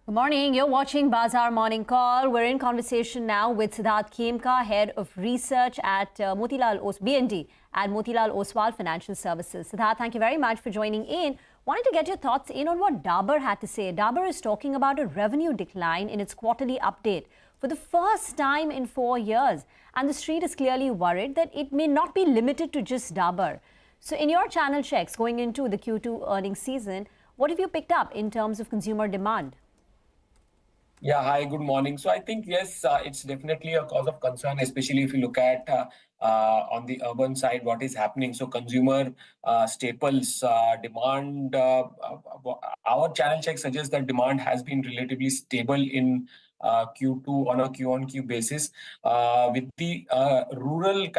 Good morning. You're watching Bazaar Morning Call. We're in conversation now with Siddhartha Khemka, Head of Research at BND at Motilal Oswal Financial Services. Siddhartha, thank you very much for joining in. Wanted to get your thoughts in on what Dabur had to say. Dabur is talking about a revenue decline in its quarterly update for the first time in 4 years. And the street is clearly worried that it may not be limited to just Dabur. So in your channel checks going into the Q2 earnings season, what have you picked up in terms of consumer demand? Yeah, hi, good morning. So I think, yes, it's definitely a cause of concern, especially if you look at on the urban side, what is happening. So consumer staples demand, our channel check suggests that demand has been relatively stable in Q2 on a Q-on-Q basis, with the rural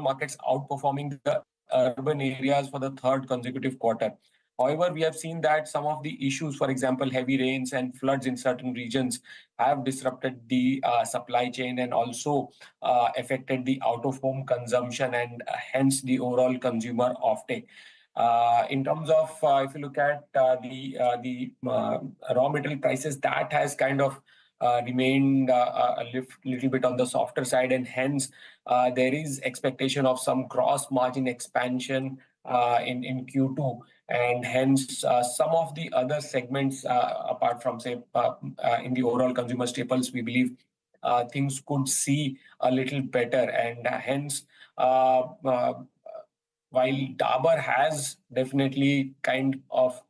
markets outperforming the urban areas for the third consecutive quarter. However, we have seen that some of the issues, for example, heavy rains and floods in certain regions have disrupted the supply chain and also affected the out-of-home consumption and hence the overall consumer offtake. In terms of, if you look at the raw material prices, that has kind of remained a little bit on the softer side, and hence there is expectation of some gross margin expansion in Q2, and hence some of the other segments apart from, say, in the overall consumer staples, we believe things could see a little better, and hence while Dabur has definitely kind of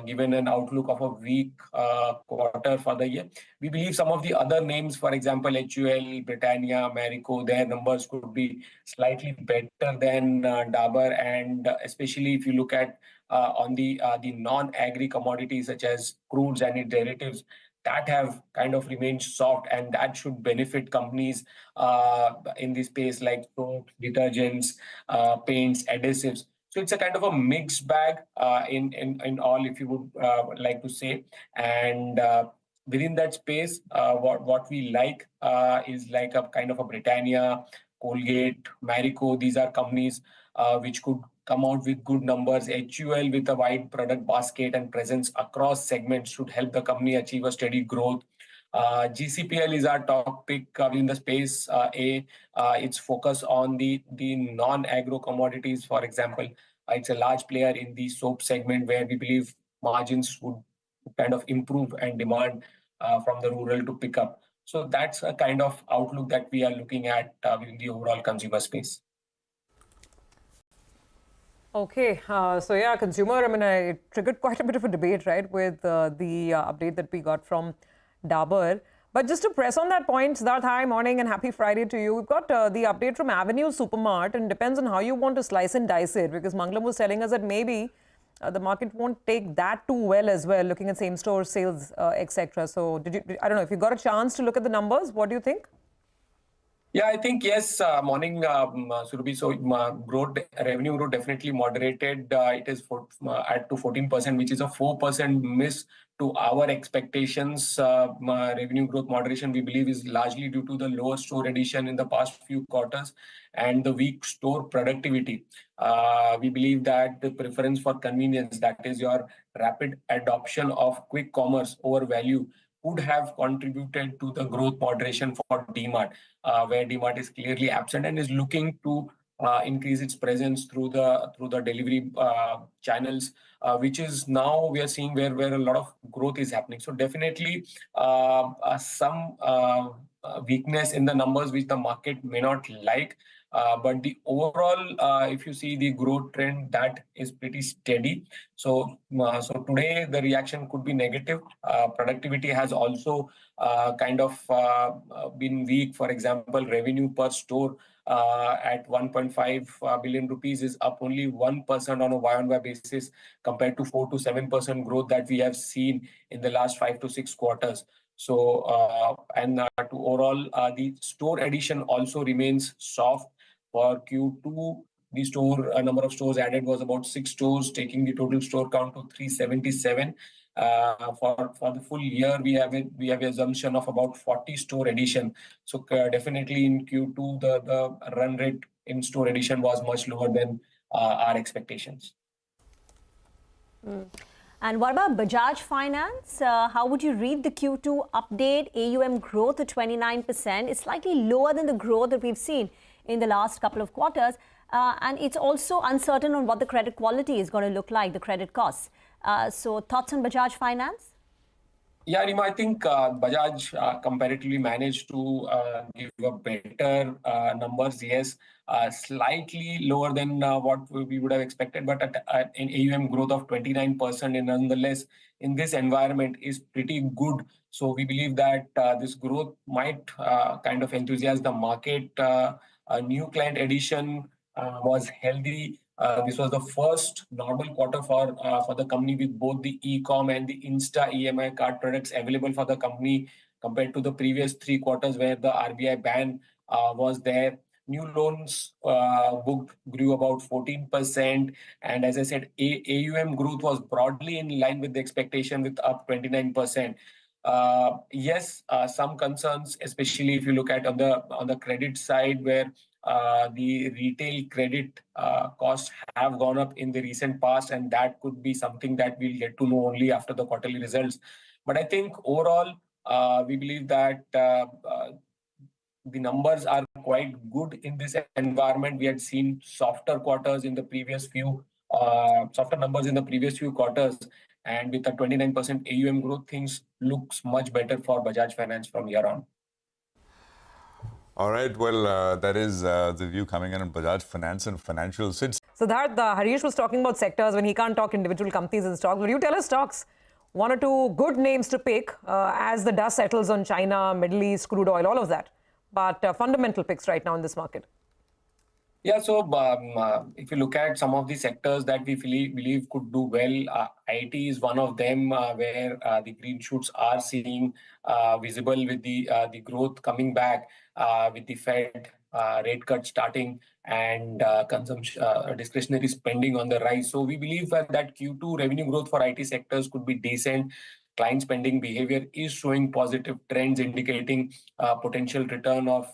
given an outlook of a weak quarter for the year, we believe some of the other names, for example, HUL, Britannia, Marico, their numbers could be slightly better than Dabur, and especially if you look at on the non-agri commodities such as crudes and its derivatives, that have kind of remained soft, and that should benefit companies in this space like soaps, detergents, paints, adhesives. So it's a kind of a mixed bag in all, if you would like to say. And within that space, what we like is like a kind of a Britannia, Colgate, Marico. These are companies which could come out with good numbers. HUL, with a wide product basket and presence across segments, should help the company achieve a steady growth. GCPL is our top pick in the space. Its focus on the non-agro commodities, for example. It's a large player in the soap segment where we believe margins would kind of improve and demand from the rural to pick up. So that's a kind of outlook that we are looking at within the overall consumer space. Okay, so yeah, consumer, I mean, it triggered quite a bit of a debate, right, with the update that we got from Dabur. But just to press on that point, Siddhartha, hi, morning and happy Friday to you. We've got the update from Avenue Supermart, and depends on how you want to slice and dice it, because Mangalam was telling us that maybe the market won't take that too well as well, looking at same-store sales, etc. So I don't know, if you got a chance to look at the numbers, what do you think? Yeah, I think, yes, morning, Surabhi. So revenue growth definitely moderated. It is at to 14%, which is a 4% miss to our expectations. Revenue growth moderation, we believe, is largely due to the lower store addition in the past few quarters and the weak store productivity. We believe that the preference for convenience, that is your rapid adoption of quick commerce over value, would have contributed to the growth moderation for DMart, where DMart is clearly absent and is looking to increase its presence through the delivery channels, which is now we are seeing where a lot of growth is happening. So definitely some weakness in the numbers which the market may not like. But the overall, if you see the growth trend, that is pretty steady. So today the reaction could be negative. Productivity has also kind of been weak. For example, revenue per store at 1.5 billion rupees is up only 1% on a Y-on-Y basis compared to 4 to 7% growth that we have seen in the last 5 to 6 quarters. So to overall, the store addition also remains soft. For Q2, the number of stores added was about 6 stores, taking the total store count to 377. For the full year, we have an assumption of about 40 store addition. So definitely in Q2, the run rate in store addition was much lower than our expectations. And what about Bajaj Finance? How would you read the Q2 update? AUM growth at 29%. It's slightly lower than the growth that we've seen in the last couple of quarters. And it's also uncertain on what the credit quality is going to look like, the credit costs. So thoughts on Bajaj Finance? Yeah, Rima, I think Bajaj comparatively managed to give a better numbers. Yes, slightly lower than what we would have expected, but at an AUM growth of 29%, and nonetheless, in this environment is pretty good. So we believe that this growth might kind of enthusiast the market. A new client addition was healthy. This was the first normal quarter for the company with both the e-com and the Insta EMI card products available for the company compared to the previous 3 quarters where the RBI ban was there. New loans booked grew about 14%. And as I said, AUM growth was broadly in line with the expectation with up 29%. Yes, some concerns, especially if you look at on the credit side where the retail credit costs have gone up in the recent past, and that could be something that we'll get to know only after the quarterly results. But I think overall, we believe that the numbers are quite good in this environment. We had seen softer quarters in the previous few, softer numbers in the previous few quarters. And with a 29% AUM growth, things looks much better for Bajaj Finance from here on. All right, well, that is the view coming in on Bajaj Finance and financial. Siddhartha, Harish was talking about sectors when he can't talk individual companies and stocks. Will you tell us stocks? One or two good names to pick as the dust settles on China, Middle East, crude oil, all of that. But fundamental picks right now in this market. Yeah, so if you look at some of the sectors that we believe could do well, IT is one of them where the green shoots are seeing visible with the growth coming back with the Fed rate cut starting and consumption discretionary spending on the rise. So we believe that Q2 revenue growth for IT sectors could be decent. Client spending behavior is showing positive trends indicating potential return of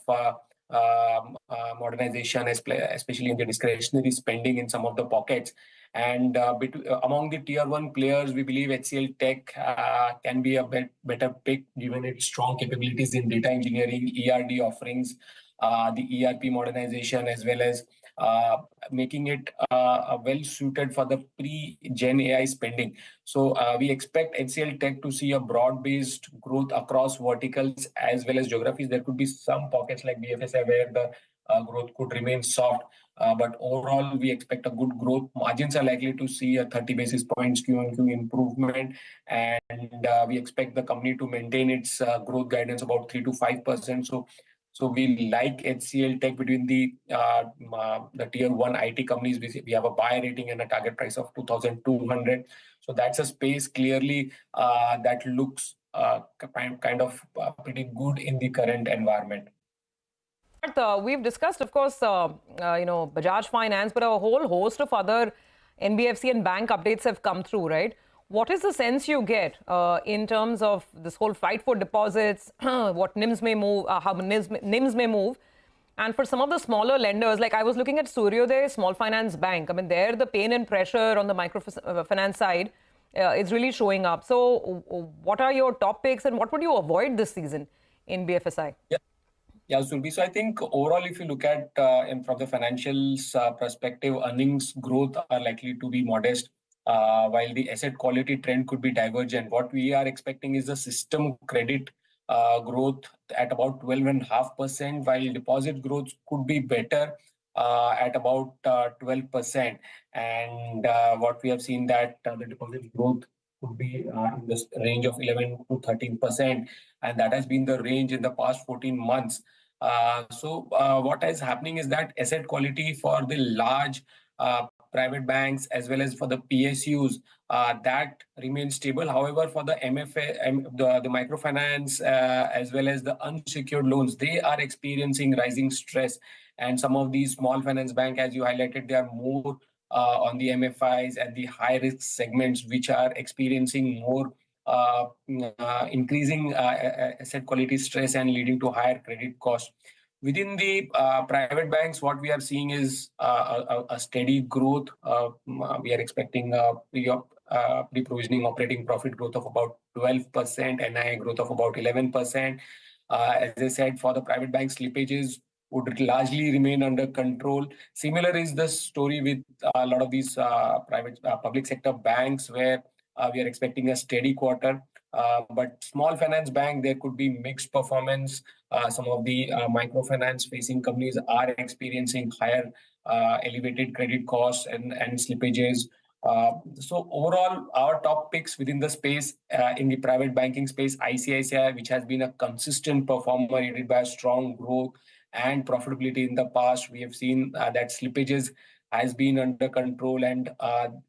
modernization, especially in the discretionary spending in some of the pockets. And among the tier 1 players, we believe HCL Tech can be a better pick given its strong capabilities in data engineering, ERD offerings, the ERP modernization, as well as making it well suited for the pre-Gen AI spending. So we expect HCL Tech to see a broad-based growth across verticals as well as geographies. There could be some pockets like BFSI where the growth could remain soft. But overall, we expect a good growth. Margins are likely to see a 30 basis points Q-on-Q improvement. And we expect the company to maintain its growth guidance about 3 to 5%. So we like HCL Tech between the tier 1 IT companies. We have a buy rating and a target price of 2,200. So that's a space clearly that looks kind of pretty good in the current environment. We've discussed, of course, Bajaj Finance, but a whole host of other NBFC and bank updates have come through, right? What is the sense you get in terms of this whole fight for deposits, what NIMs may move, how NIMs may move? And for some of the smaller lenders, like I was looking at Suryodaya Small Finance Bank, I mean, there the pain and pressure on the microfinance side is really showing up. So what are your top picks and what would you avoid this season in BFSI? Yeah, Surbi. So I think overall, if you look at from the financials perspective, earnings growth are likely to be modest. While the asset quality trend could be divergent. What we are expecting is the system credit growth at about 12.5%, while deposit growth could be better at about 12%. And what we have seen that the deposit growth could be in this range of 11 to 13%. And that has been the range in the past 14 months. So what is happening is that asset quality for the large private banks as well as for the PSUs that remains stable. However, for the MFA, the microfinance as well as the unsecured loans, they are experiencing rising stress. And some of these small finance bank, as you highlighted, they are more on the MFIs and the high risk segments, which are experiencing more increasing asset quality stress and leading to higher credit costs. Within the private banks, what we are seeing is a steady growth. We are expecting pre-provisioning operating profit growth of about 12%, NII growth of about 11%. As I said, for the private bank, slippages would largely remain under control. Similar is the story with a lot of these public sector banks, where we are expecting a steady quarter. But small finance bank, there could be mixed performance. Some of the microfinance facing companies are experiencing higher elevated credit costs and slippages. So overall, our top picks within the space, in the private banking space, ICICI, which has been a consistent performer, aided by a strong growth and profitability in the past. We have seen that slippages has been under control, and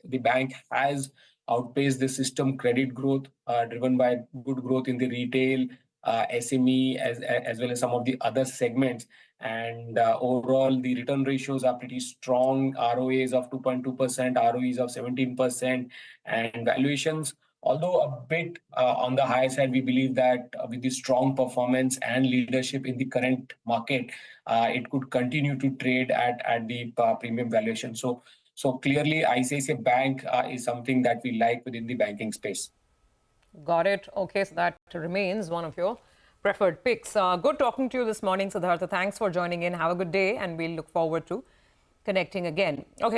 the bank has outpaced the system credit growth, driven by good growth in the retail, SME, as well as some of the other segments. And overall, the return ratios are pretty strong. ROAs of 2.2%, ROEs of 17%, and valuations, although a bit on the higher side, we believe that with the strong performance and leadership in the current market, it could continue to trade at the premium valuation. So clearly, ICICI Bank is something that we like within the banking space. Got it. Okay, so that remains one of your preferred picks. Good talking to you this morning, Siddhartha. Thanks for joining in. Have a good day, and we'll look forward to connecting again. Okay.